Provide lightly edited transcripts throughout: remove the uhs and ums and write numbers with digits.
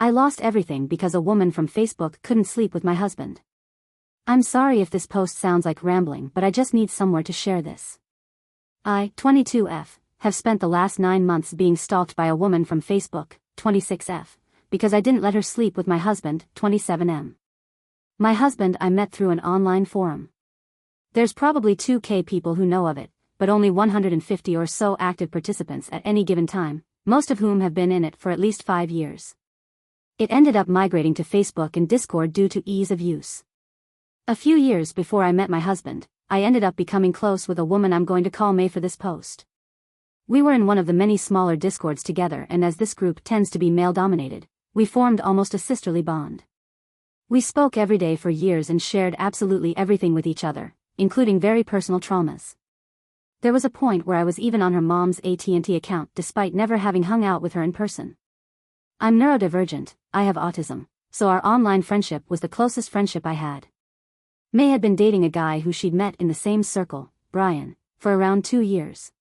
I lost everything because a woman from Facebook couldn't sleep with my husband. I'm sorry if this post sounds like rambling, but I just need somewhere to share this. I, 22F, have spent the last 9 months being stalked by a woman from Facebook, 26F, because I didn't let her sleep with my husband, 27M. My husband I met through an online forum. There's probably 2K people who know of it, but only 150 or so active participants at any given time, most of whom have been in it for at least 5 years. It ended up migrating to Facebook and Discord due to ease of use. A few years before I met my husband, I ended up becoming close with a woman I'm going to call May for this post. We were in one of the many smaller Discords together, and as this group tends to be male-dominated, we formed almost a sisterly bond. We spoke every day for years and shared absolutely everything with each other, including very personal traumas. There was a point where I was even on her mom's AT&T account despite never having hung out with her in person. I'm neurodivergent, I have autism, so our online friendship was the closest friendship I had. May had been dating a guy who she'd met in the same circle, Brian, for around 2 years.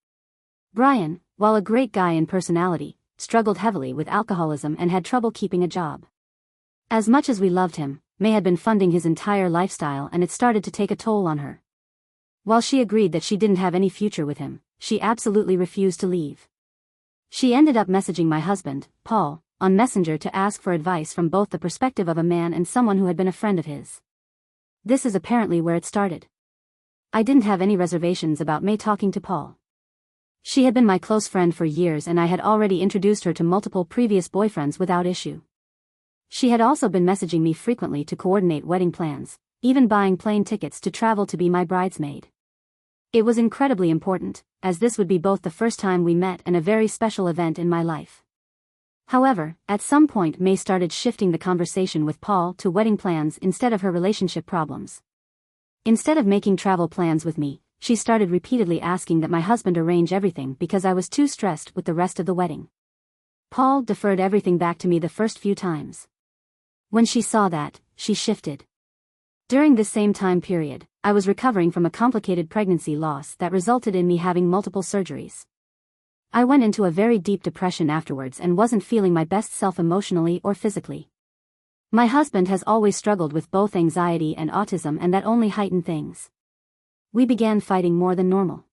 Brian, while a great guy in personality, struggled heavily with alcoholism and had trouble keeping a job. As much as we loved him, May had been funding his entire lifestyle, and it started to take a toll on her. While she agreed that she didn't have any future with him, she absolutely refused to leave. She ended up messaging my husband, Paul, on Messenger to ask for advice from both the perspective of a man and someone who had been a friend of his. This is apparently where it started. I didn't have any reservations about May talking to Paul. She had been my close friend for years, and I had already introduced her to multiple previous boyfriends without issue. She had also been messaging me frequently to coordinate wedding plans, even buying plane tickets to travel to be my bridesmaid. It was incredibly important, as this would be both the first time we met and a very special event in my life. However, at some point May started shifting the conversation with Paul to wedding plans instead of her relationship problems. Instead of making travel plans with me, she started repeatedly asking that my husband arrange everything because I was too stressed with the rest of the wedding. Paul deferred everything back to me the first few times. When she saw that, she shifted. During this same time period, I was recovering from a complicated pregnancy loss that resulted in me having multiple surgeries. I went into a very deep depression afterwards and wasn't feeling my best self emotionally or physically. My husband has always struggled with both anxiety and autism, and that only heightened things. We began fighting more than normal.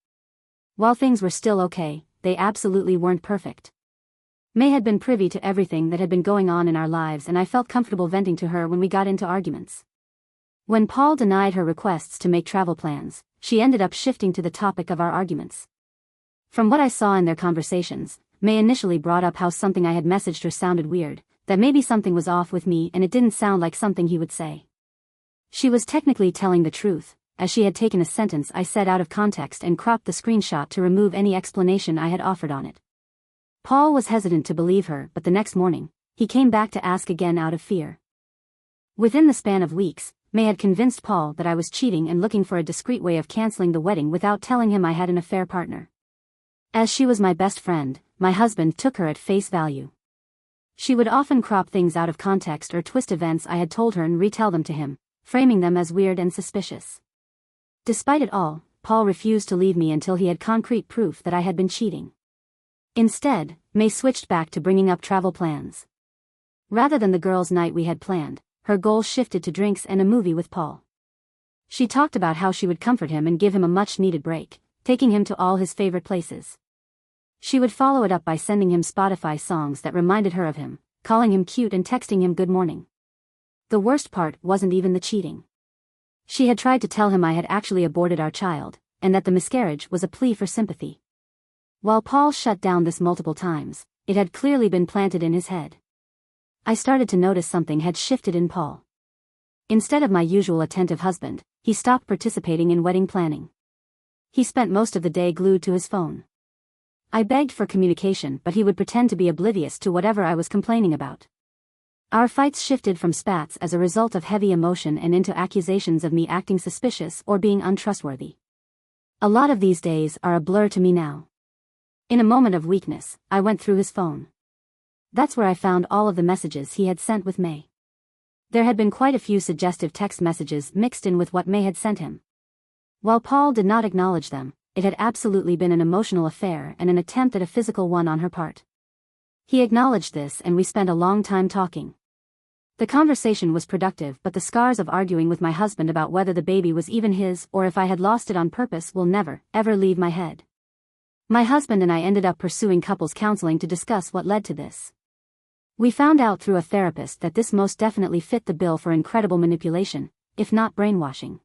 While things were still okay, they absolutely weren't perfect. May had been privy to everything that had been going on in our lives, and I felt comfortable venting to her when we got into arguments. When Paul denied her requests to make travel plans, she ended up shifting to the topic of our arguments. From what I saw in their conversations, May initially brought up how something I had messaged her sounded weird, that maybe something was off with me and it didn't sound like something he would say. She was technically telling the truth, as she had taken a sentence I said out of context and cropped the screenshot to remove any explanation I had offered on it. Paul was hesitant to believe her, but the next morning, he came back to ask again out of fear. Within the span of weeks, May had convinced Paul that I was cheating and looking for a discreet way of canceling the wedding without telling him I had an affair partner. As she was my best friend, my husband took her at face value. She would often crop things out of context or twist events I had told her and retell them to him, framing them as weird and suspicious. Despite it all, Paul refused to leave me until he had concrete proof that I had been cheating. Instead, May switched back to bringing up travel plans. Rather than the girls' night we had planned, her goal shifted to drinks and a movie with Paul. She talked about how she would comfort him and give him a much-needed break, taking him to all his favorite places. She would follow it up by sending him Spotify songs that reminded her of him, calling him cute and texting him good morning. The worst part wasn't even the cheating. She had tried to tell him I had actually aborted our child, and that the miscarriage was a plea for sympathy. While Paul shut down this multiple times, it had clearly been planted in his head. I started to notice something had shifted in Paul. Instead of my usual attentive husband, he stopped participating in wedding planning. He spent most of the day glued to his phone. I begged for communication, but he would pretend to be oblivious to whatever I was complaining about. Our fights shifted from spats as a result of heavy emotion and into accusations of me acting suspicious or being untrustworthy. A lot of these days are a blur to me now. In a moment of weakness, I went through his phone. That's where I found all of the messages he had sent with May. There had been quite a few suggestive text messages mixed in with what May had sent him. While Paul did not acknowledge them, it had absolutely been an emotional affair and an attempt at a physical one on her part. He acknowledged this and we spent a long time talking. The conversation was productive, but the scars of arguing with my husband about whether the baby was even his or if I had lost it on purpose will never, ever leave my head. My husband and I ended up pursuing couples counseling to discuss what led to this. We found out through a therapist that this most definitely fit the bill for incredible manipulation, if not brainwashing.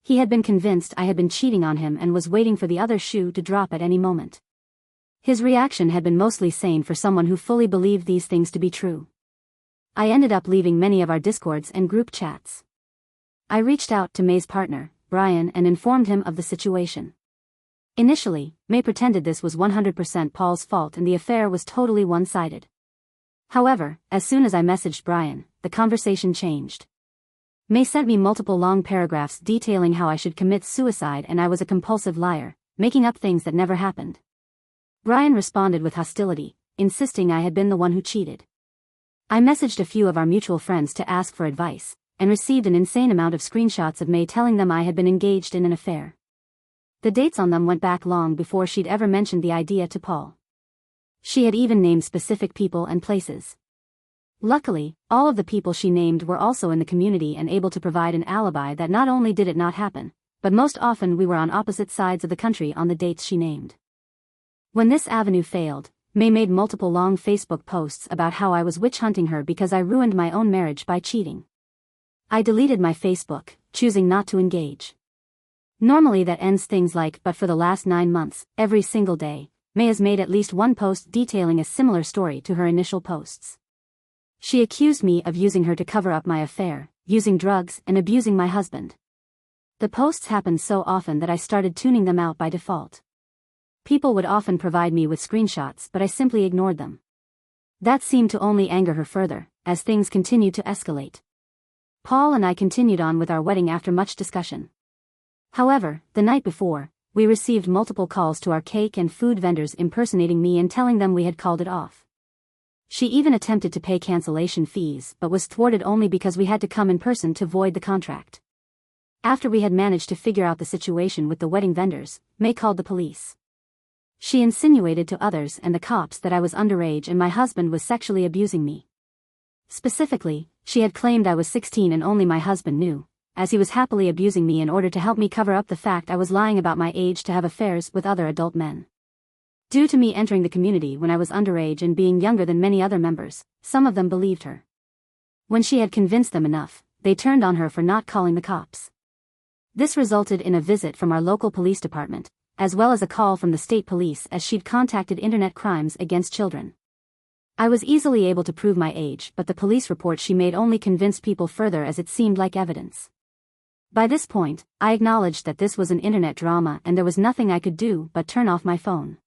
He had been convinced I had been cheating on him and was waiting for the other shoe to drop at any moment. His reaction had been mostly sane for someone who fully believed these things to be true. I ended up leaving many of our discords and group chats. I reached out to May's partner, Brian, and informed him of the situation. Initially, May pretended this was 100% Paul's fault and the affair was totally one-sided. However, as soon as I messaged Brian, the conversation changed. May sent me multiple long paragraphs detailing how I should commit suicide and I was a compulsive liar, making up things that never happened. Brian responded with hostility, insisting I had been the one who cheated. I messaged a few of our mutual friends to ask for advice, and received an insane amount of screenshots of May telling them I had been engaged in an affair. The dates on them went back long before she'd ever mentioned the idea to Paul. She had even named specific people and places. Luckily, all of the people she named were also in the community and able to provide an alibi that not only did it not happen, but most often we were on opposite sides of the country on the dates she named. When this avenue failed, May made multiple long Facebook posts about how I was witch-hunting her because I ruined my own marriage by cheating. I deleted my Facebook, choosing not to engage. Normally that ends things like, but for the last 9 months, every single day, May has made at least one post detailing a similar story to her initial posts. She accused me of using her to cover up my affair, using drugs, and abusing my husband. The posts happened so often that I started tuning them out by default. People would often provide me with screenshots, but I simply ignored them. That seemed to only anger her further, as things continued to escalate. Paul and I continued on with our wedding after much discussion. However, the night before, we received multiple calls to our cake and food vendors impersonating me and telling them we had called it off. She even attempted to pay cancellation fees but was thwarted only because we had to come in person to void the contract. After we had managed to figure out the situation with the wedding vendors, May called the police. She insinuated to others and the cops that I was underage and my husband was sexually abusing me. Specifically, she had claimed I was 16 and only my husband knew, as he was happily abusing me in order to help me cover up the fact I was lying about my age to have affairs with other adult men. Due to me entering the community when I was underage and being younger than many other members, some of them believed her. When she had convinced them enough, they turned on her for not calling the cops. This resulted in a visit from our local police department, as well as a call from the state police as she'd contacted internet crimes against children. I was easily able to prove my age, but the police report she made only convinced people further as it seemed like evidence. By this point, I acknowledged that this was an internet drama and there was nothing I could do but turn off my phone.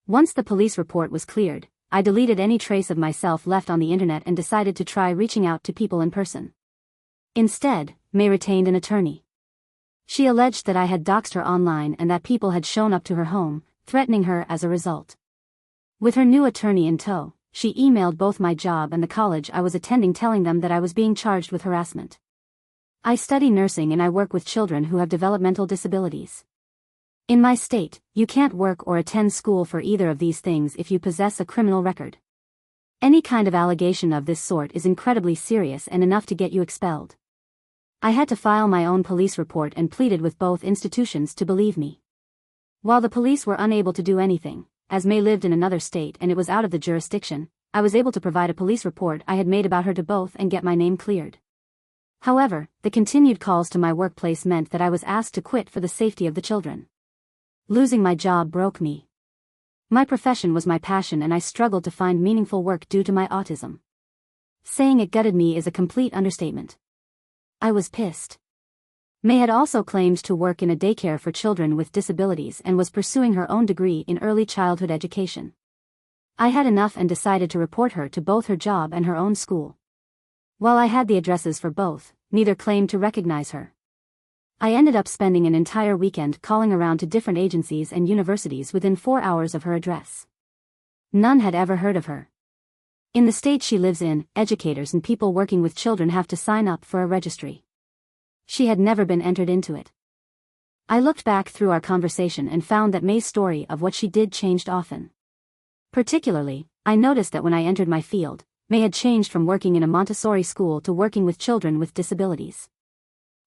Once the police report was cleared, I deleted any trace of myself left on the internet and decided to try reaching out to people in person. Instead, May retained an attorney. She alleged that I had doxed her online and that people had shown up to her home, threatening her as a result. With her new attorney in tow, she emailed both my job and the college I was attending telling them that I was being charged with harassment. I study nursing and I work with children who have developmental disabilities. In my state, you can't work or attend school for either of these things if you possess a criminal record. Any kind of allegation of this sort is incredibly serious and enough to get you expelled. I had to file my own police report and pleaded with both institutions to believe me. While the police were unable to do anything, as May lived in another state and it was out of the jurisdiction, I was able to provide a police report I had made about her to both and get my name cleared. However, the continued calls to my workplace meant that I was asked to quit for the safety of the children. Losing my job broke me. My profession was my passion and I struggled to find meaningful work due to my autism. Saying it gutted me is a complete understatement. I was pissed. May had also claimed to work in a daycare for children with disabilities and was pursuing her own degree in early childhood education. I had enough and decided to report her to both her job and her own school. While I had the addresses for both, neither claimed to recognize her. I ended up spending an entire weekend calling around to different agencies and universities within 4 hours of her address. None had ever heard of her. In the state she lives in, educators and people working with children have to sign up for a registry. She had never been entered into it. I looked back through our conversation and found that May's story of what she did changed often. Particularly, I noticed that when I entered my field, May had changed from working in a Montessori school to working with children with disabilities.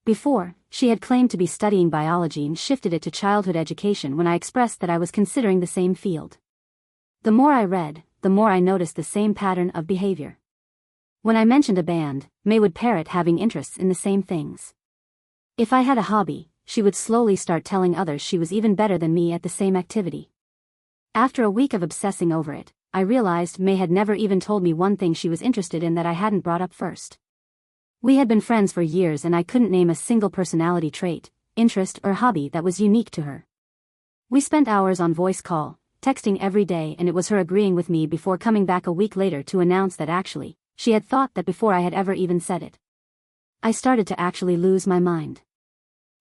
Before, she had claimed to be studying biology and shifted it to childhood education when I expressed that I was considering the same field. The more I read, the more I noticed the same pattern of behavior. When I mentioned a band, May would parrot having interests in the same things. If I had a hobby, she would slowly start telling others she was even better than me at the same activity. After a week of obsessing over it, I realized May had never even told me one thing she was interested in that I hadn't brought up first. We had been friends for years and I couldn't name a single personality trait, interest or hobby that was unique to her. We spent hours on voice call, texting every day, and it was her agreeing with me before coming back a week later to announce that actually, she had thought that before I had ever even said it. I started to actually lose my mind.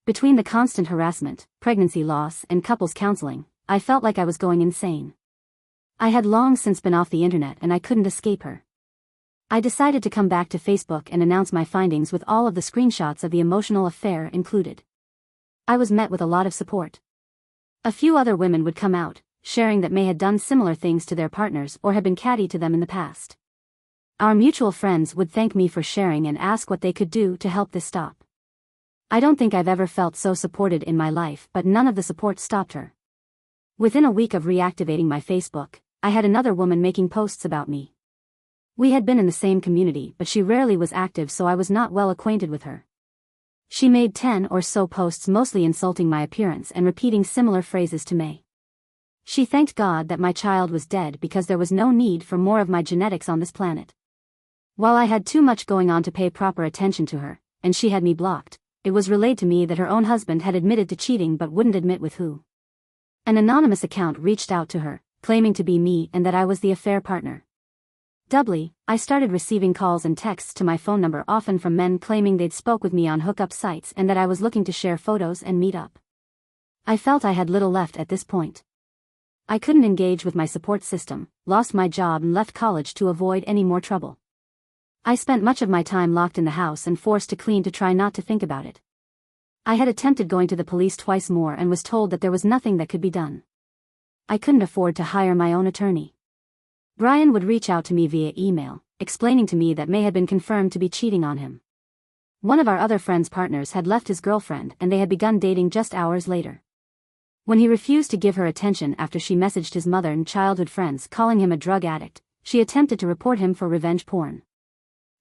Between the constant harassment, pregnancy loss, and couples counseling, I felt like I was going insane. I had long since been off the internet and I couldn't escape her. I decided to come back to Facebook and announce my findings with all of the screenshots of the emotional affair included. I was met with a lot of support. A few other women would come out, sharing that May had done similar things to their partners or had been catty to them in the past. Our mutual friends would thank me for sharing and ask what they could do to help this stop. I don't think I've ever felt so supported in my life, but none of the support stopped her. Within a week of reactivating my Facebook, I had another woman making posts about me. We had been in the same community, but she rarely was active, so I was not well acquainted with her. She made 10 or so posts mostly insulting my appearance and repeating similar phrases to May. She thanked God that my child was dead because there was no need for more of my genetics on this planet. While I had too much going on to pay proper attention to her, and she had me blocked, it was relayed to me that her own husband had admitted to cheating but wouldn't admit with who. An anonymous account reached out to her, claiming to be me and that I was the affair partner. Doubly, I started receiving calls and texts to my phone number, often from men claiming they'd spoke with me on hookup sites and that I was looking to share photos and meet up. I felt I had little left at this point. I couldn't engage with my support system, lost my job and left college to avoid any more trouble. I spent much of my time locked in the house and forced to clean to try not to think about it. I had attempted going to the police twice more and was told that there was nothing that could be done. I couldn't afford to hire my own attorney. Brian would reach out to me via email, explaining to me that May had been confirmed to be cheating on him. One of our other friends' partners had left his girlfriend and they had begun dating just hours later. When he refused to give her attention after she messaged his mother and childhood friends calling him a drug addict, she attempted to report him for revenge porn.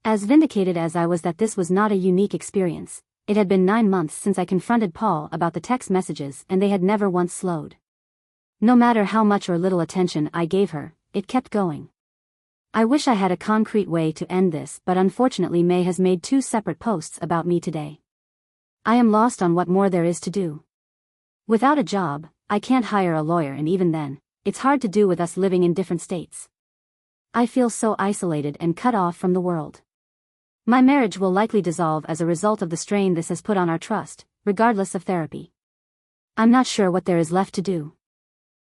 As vindicated as I was that this was not a unique experience, it had been 9 months since I confronted Paul about the text messages and they had never once slowed. No matter how much or little attention I gave her, it kept going. I wish I had a concrete way to end this, but unfortunately May has made 2 separate posts about me today. I am lost on what more there is to do. Without a job, I can't hire a lawyer, and even then, it's hard to do with us living in different states. I feel so isolated and cut off from the world. My marriage will likely dissolve as a result of the strain this has put on our trust, regardless of therapy. I'm not sure what there is left to do.